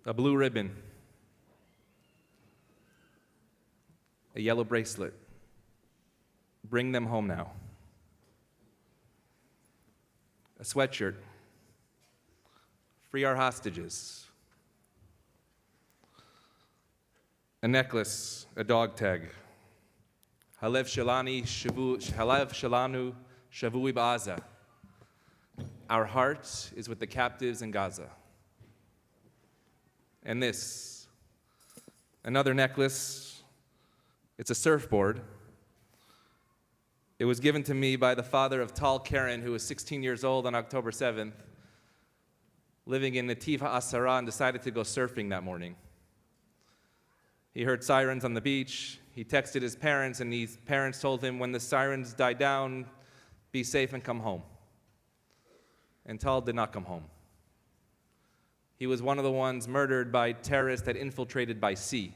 a blue ribbon, a yellow bracelet. Bring them home now. A sweatshirt. Free our hostages. A necklace, a dog tag. Halev Shalanu Shavui Ba'aza. Our heart is with the captives in Gaza. And this, another necklace. It's a surfboard. It was given to me by the father of Tal Karen, who was 16 years old on October 7th, living in Nativ HaAsara, and decided to go surfing that morning. He heard sirens on the beach. He texted his parents, and his parents told him, when the sirens die down, be safe and come home. And Tal did not come home. He was one of the ones murdered by terrorists that infiltrated by sea.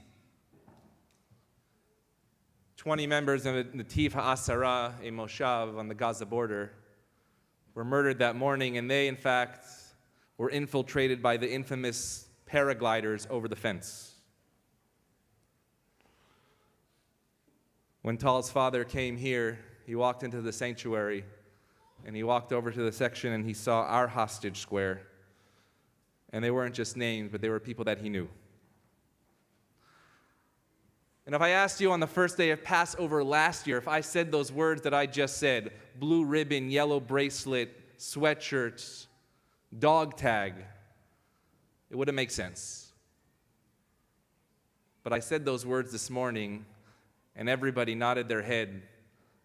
20 members of Nativ HaAsara, a moshav on the Gaza border, were murdered that morning, and they, in fact, were infiltrated by the infamous paragliders over the fence. When Tal's father came here, he walked into the sanctuary, and he walked over to the section, and he saw our hostage square. And they weren't just names, but they were people that he knew. And if I asked you on the first day of Passover last year, if I said those words that I just said, blue ribbon, yellow bracelet, sweatshirts, dog tag, it wouldn't make sense. But I said those words this morning, and everybody nodded their head.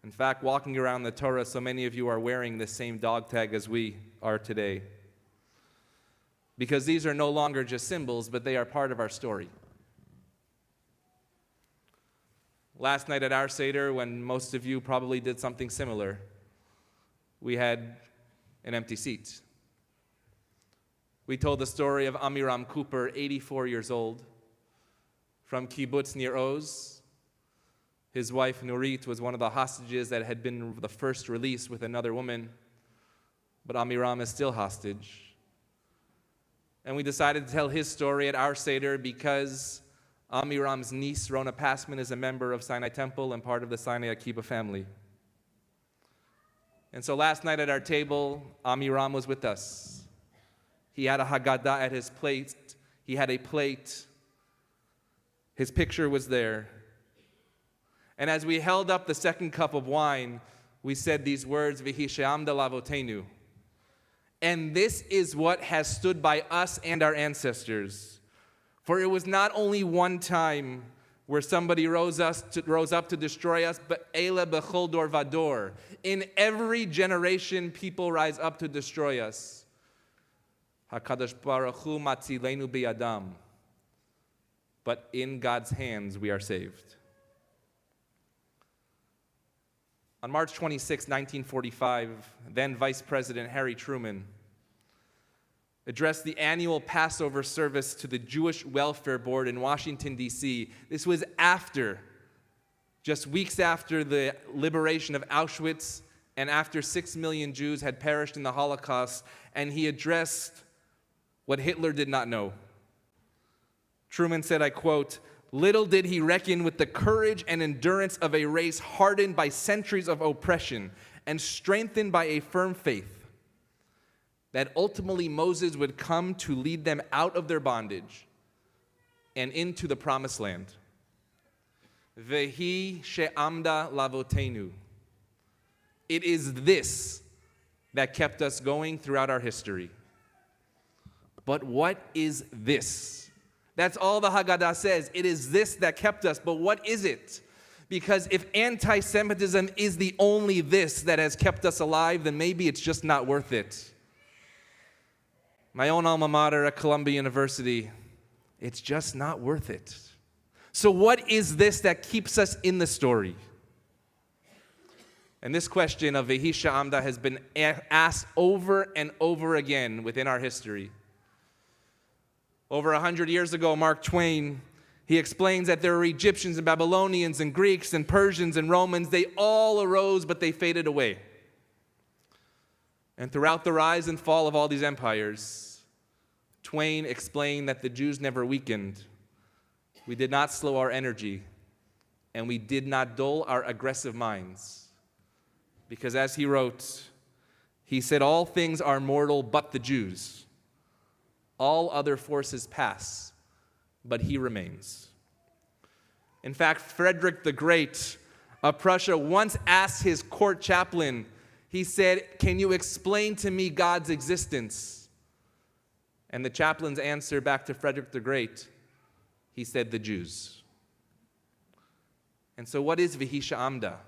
In fact, walking around the Torah, so many of you are wearing the same dog tag as we are today. Because these are no longer just symbols, but they are part of our story. Last night at our Seder, when most of you probably did something similar, we had an empty seat. We told the story of Amiram Cooper, 84 years old, from Kibbutz Nir Oz. His wife, Nurit, was one of the hostages that had been the first released with another woman, but Amiram is still hostage. And we decided to tell his story at our Seder because Amiram's niece, Rona Passman, is a member of Sinai Temple and part of the Sinai Akiba family. And so last night at our table, Amiram was with us. He had a Haggadah at his plate. He had a plate. His picture was there. And as we held up the second cup of wine, we said these words, V'hi she'amda lavotenu. And this is what has stood by us and our ancestors. For it was not only one time where somebody rose up to destroy us, but Eila b'chol dor vador. In every generation, people rise up to destroy us. HaKadosh Baruch Hu matzilenu biyadam. But in God's hands, we are saved. On March 26, 1945, then Vice President Harry Truman addressed the annual Passover service to the Jewish Welfare Board in Washington, D.C. This was just weeks after the liberation of Auschwitz and after 6 million Jews had perished in the Holocaust, and he addressed what Hitler did not know. Truman said, I quote, "Little did he reckon with the courage and endurance of a race hardened by centuries of oppression and strengthened by a firm faith, that ultimately Moses would come to lead them out of their bondage and into the promised land. Vehi she'amda lavotenu. It is this that kept us going throughout our history. But what is this? That's all the Haggadah says. It is this that kept us. But what is it? Because if anti-Semitism is the only this that has kept us alive, then maybe it's just not worth it. My own alma mater at Columbia University, it's just not worth it. So what is this that keeps us in the story? And this question of Vehi she'amda has been asked over and over again within our history. Over 100 years ago, Mark Twain, he explains that there were Egyptians and Babylonians and Greeks and Persians and Romans. They all arose, but they faded away. And throughout the rise and fall of all these empires, Twain explained that the Jews never weakened. We did not slow our energy, and we did not dull our aggressive minds. Because as he wrote, he said, all things are mortal but the Jews. All other forces pass, but he remains. In fact, Frederick the Great of Prussia once asked his court chaplain, he said, can you explain to me God's existence? And the chaplain's answer back to Frederick the Great, he said, the Jews. And so what is V'hi She'amda?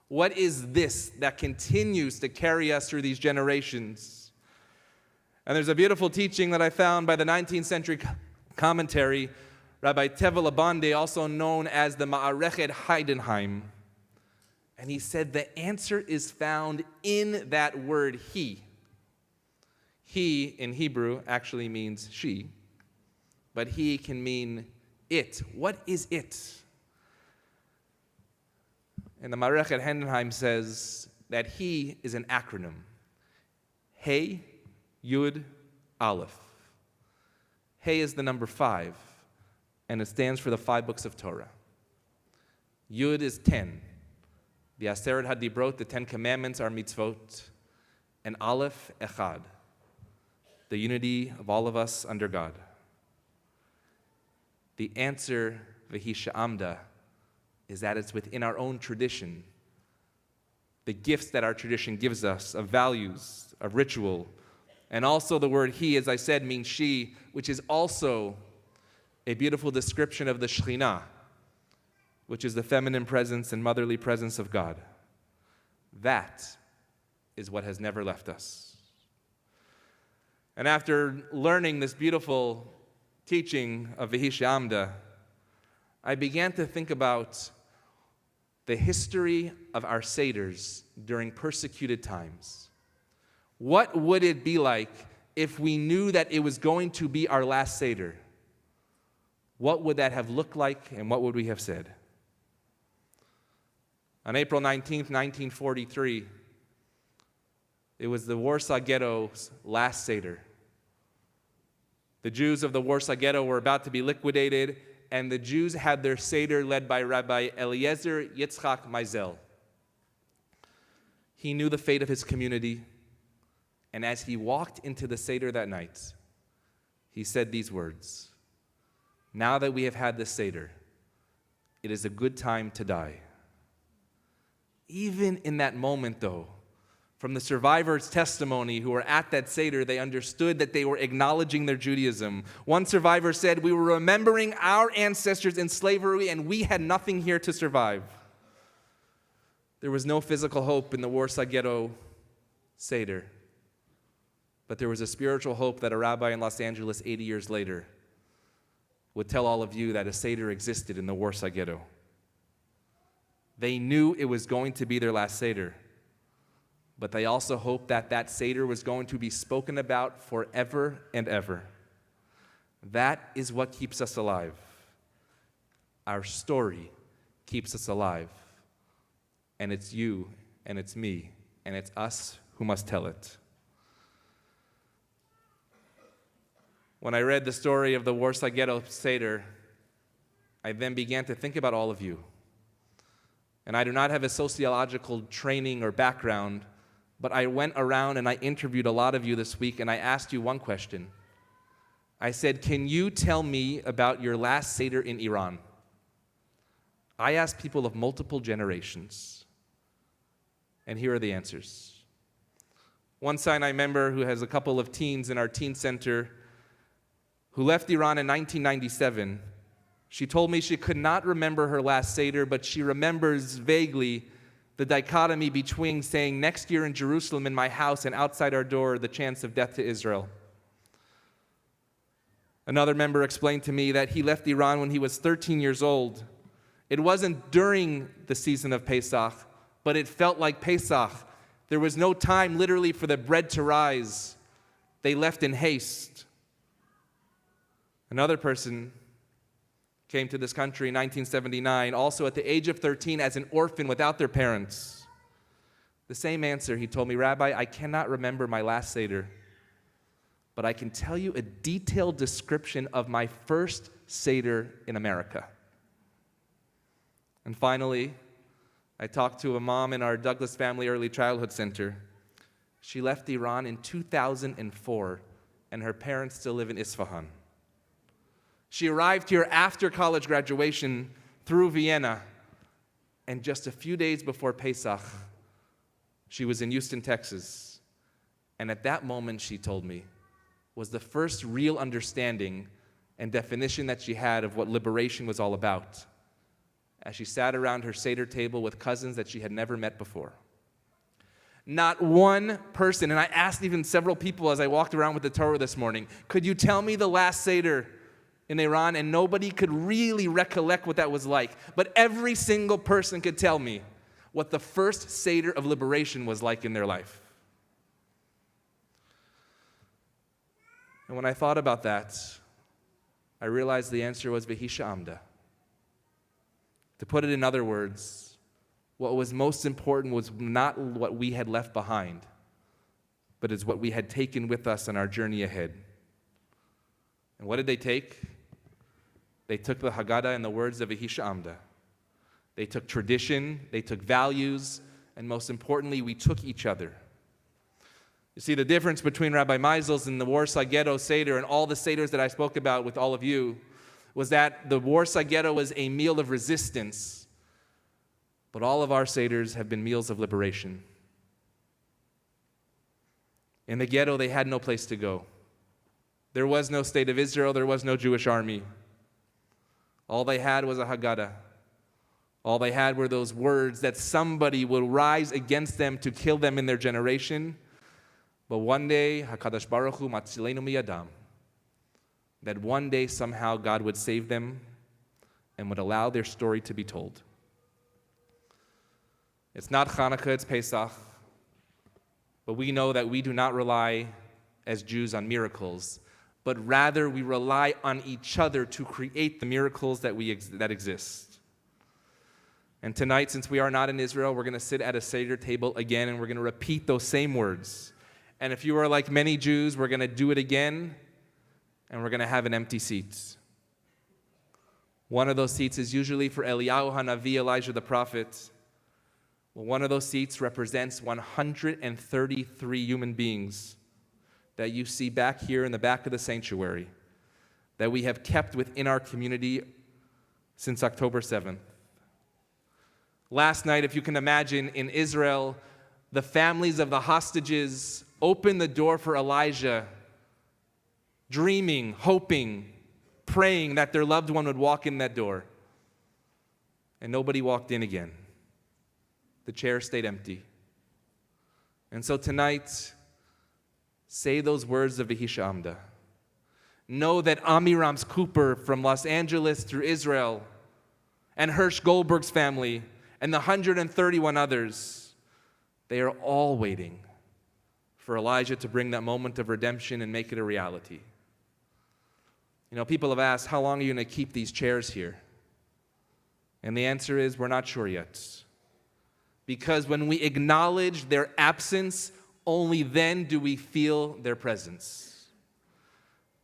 What is this that continues to carry us through these generations? And there's a beautiful teaching that I found by the 19th century commentary, Rabbi Tevel Abande, also known as the Ma'arechet Heidenheim. And he said the answer is found in that word he. He in Hebrew actually means she, but he can mean it. What is it? And the Ma'arechet Heidenheim says that he is an acronym. Hey, Yud, Aleph. Hey is the number 5, and it stands for the 5 books of Torah. Yud is 10. The Aseret HaDibrot, the 10 commandments, are mitzvot. And Aleph, Echad, the unity of all of us under God. The answer, V'hi She'amda, is that it's within our own tradition. The gifts that our tradition gives us of values, of ritual. And also the word he, as I said, means she, which is also a beautiful description of the Shekhinah, which is the feminine presence and motherly presence of God. That is what has never left us. And after learning this beautiful teaching of V'hi She'amda, I began to think about the history of our Seders during persecuted times. What would it be like if we knew that it was going to be our last Seder? What would that have looked like, and what would we have said? On April 19th, 1943, it was the Warsaw Ghetto's last Seder. The Jews of the Warsaw Ghetto were about to be liquidated, and the Jews had their Seder led by Rabbi Eliezer Yitzchak Meisel. He knew the fate of his community, and as he walked into the Seder that night, he said these words, now that we have had this Seder, it is a good time to die. Even in that moment, though, from the survivors' testimony who were at that Seder, they understood that they were acknowledging their Judaism. One survivor said, we were remembering our ancestors in slavery and we had nothing here to survive. There was no physical hope in the Warsaw Ghetto Seder, but there was a spiritual hope that a rabbi in Los Angeles 80 years later would tell all of you that a Seder existed in the Warsaw Ghetto. They knew it was going to be their last Seder, but they also hoped that that Seder was going to be spoken about forever and ever. That is what keeps us alive. Our story keeps us alive. And it's you, and it's me, and it's us who must tell it. When I read the story of the Warsaw Ghetto Seder, I then began to think about all of you. And I do not have a sociological training or background, but I went around and I interviewed a lot of you this week, and I asked you one question. I said, can you tell me about your last Seder in Iran? I asked people of multiple generations, and here are the answers. One Sinai member who has a couple of teens in our teen center who left Iran in 1997, she told me she could not remember her last Seder, but she remembers vaguely the dichotomy between saying, next year in Jerusalem in my house and outside our door, the chance of death to Israel. Another member explained to me that he left Iran when he was 13 years old. It wasn't during the season of Pesach, but it felt like Pesach. There was no time literally for the bread to rise. They left in haste. Another person came to this country in 1979, also at the age of 13 as an orphan without their parents. The same answer, he told me, Rabbi, I cannot remember my last Seder, but I can tell you a detailed description of my first Seder in America. And finally, I talked to a mom in our Douglas Family Early Childhood Center. She left Iran in 2004, and her parents still live in Isfahan. She arrived here after college graduation through Vienna, and just a few days before Pesach, she was in Houston, Texas. And at that moment, she told me, was the first real understanding and definition that she had of what liberation was all about, as she sat around her Seder table with cousins that she had never met before. Not one person, and I asked even several people as I walked around with the Torah this morning, could you tell me the last Seder in Iran? And nobody could really recollect what that was like. But every single person could tell me what the first Seder of liberation was like in their life. And when I thought about that, I realized the answer was V'hisha Amda. To put it in other words, what was most important was not what we had left behind, but is what we had taken with us on our journey ahead. And what did they take? They took the Haggadah and the words of V'hisha Amda. They took tradition, they took values, and most importantly, we took each other. You see, the difference between Rabbi Meisel's and the Warsaw Ghetto Seder and all the Seders that I spoke about with all of you was that the Warsaw Ghetto was a meal of resistance, but all of our Seders have been meals of liberation. In the ghetto, they had no place to go. There was no state of Israel, there was no Jewish army. All they had was a Haggadah. All they had were those words that somebody will rise against them to kill them in their generation. But one day, HaKadosh Baruch Hu matzilenu miyadam, that one day somehow God would save them and would allow their story to be told. It's not Hanukkah, it's Pesach, but we know that we do not rely as Jews on miracles, but rather we rely on each other to create the miracles that exist. And tonight, since we are not in Israel, we're going to sit at a Seder table again, and we're going to repeat those same words. And if you are like many Jews, we're going to do it again, and we're going to have an empty seat. One of those seats is usually for Eliyahu Hanavi, Elijah the prophet. Well, one of those seats represents 133 human beings that you see back here in the back of the sanctuary that we have kept within our community since October 7th. Last night, if you can imagine, in Israel, the families of the hostages opened the door for Elijah, dreaming, hoping, praying that their loved one would walk in that door. And nobody walked in again. The chair stayed empty. And so tonight, say those words of V'hisha Amda. Know that Amiram's Cooper from Los Angeles through Israel, and Hirsch Goldberg's family, and the 131 others, they are all waiting for Elijah to bring that moment of redemption and make it a reality. You know, people have asked, how long are you going to keep these chairs here? And the answer is, we're not sure yet. Because when we acknowledge their absence, only then do we feel their presence.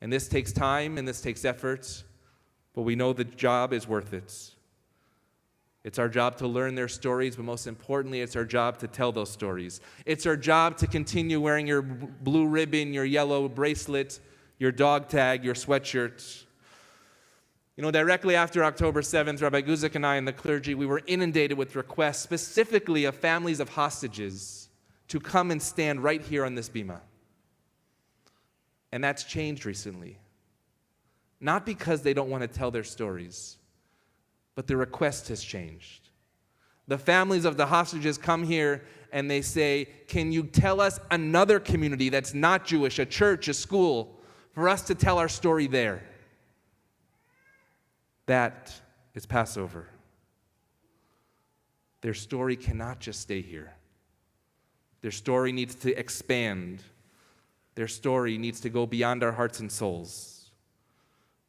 And this takes time and this takes effort, but we know the job is worth it. It's our job to learn their stories, but most importantly, it's our job to tell those stories. It's our job to continue wearing your blue ribbon, your yellow bracelet, your dog tag, your sweatshirt. You know, directly after October 7th, Rabbi Guzik and I and the clergy, we were inundated with requests, specifically of families of hostages, to come and stand right here on this bima. And that's changed recently. Not because they don't want to tell their stories, but the request has changed. The families of the hostages come here and they say, can you tell us another community that's not Jewish, a church, a school, for us to tell our story there? That is Passover. Their story cannot just stay here. Their story needs to expand. Their story needs to go beyond our hearts and souls.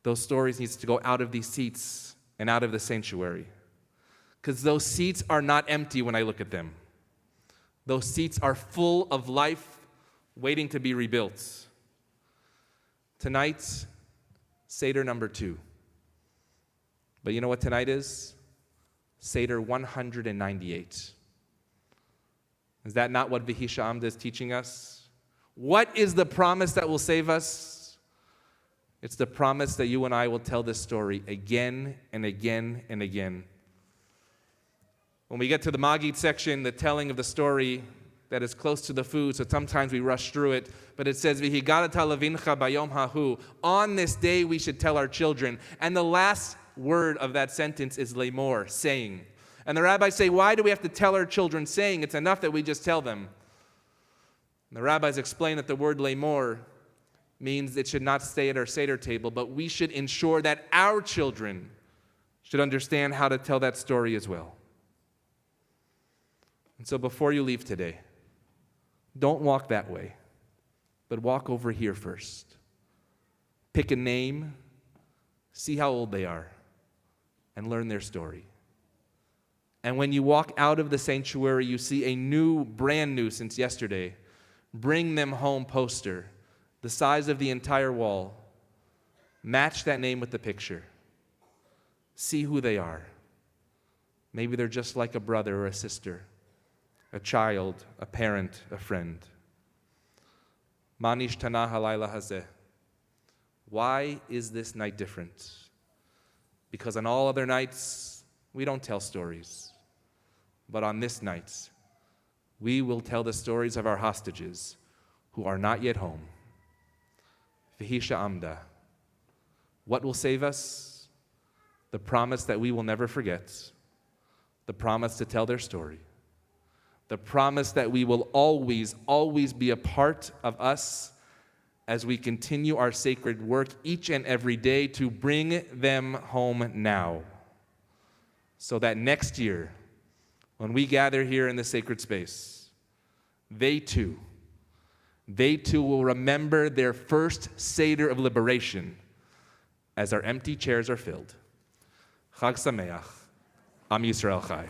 Those stories need to go out of these seats and out of the sanctuary. Because those seats are not empty when I look at them. Those seats are full of life waiting to be rebuilt. Tonight's Seder number 2. But you know what tonight is? Seder 198. Is that not what V'hisha Amda is teaching us? What is the promise that will save us? It's the promise that you and I will tell this story again and again and again. When we get to the Magid section, the telling of the story that is close to the food, so sometimes we rush through it, but it says, V'higarata levincha bayom hahu. On this day we should tell our children. And the last word of that sentence is lemor, saying. And the rabbis say, why do we have to tell our children saying? It's enough that we just tell them. And the rabbis explain that the word lemor means it should not stay at our Seder table, but we should ensure that our children should understand how to tell that story as well. And so before you leave today, don't walk that way, but walk over here first. Pick a name, see how old they are, and learn their story. And when you walk out of the sanctuary, you see a new, brand new since yesterday, bring them home poster, the size of the entire wall. Match that name with the picture. See who they are. Maybe they're just like a brother or a sister, a child, a parent, a friend. Manish tanah halayla hazeh. Why is this night different? Because on all other nights, we don't tell stories. But on this night, we will tell the stories of our hostages who are not yet home. V'hisha amda. What will save us? The promise that we will never forget. The promise to tell their story. The promise that we will always, always be a part of us as we continue our sacred work each and every day to bring them home now. So that next year, when we gather here in the sacred space, they too will remember their first Seder of liberation as our empty chairs are filled. Chag Sameach, Am Yisrael Chai.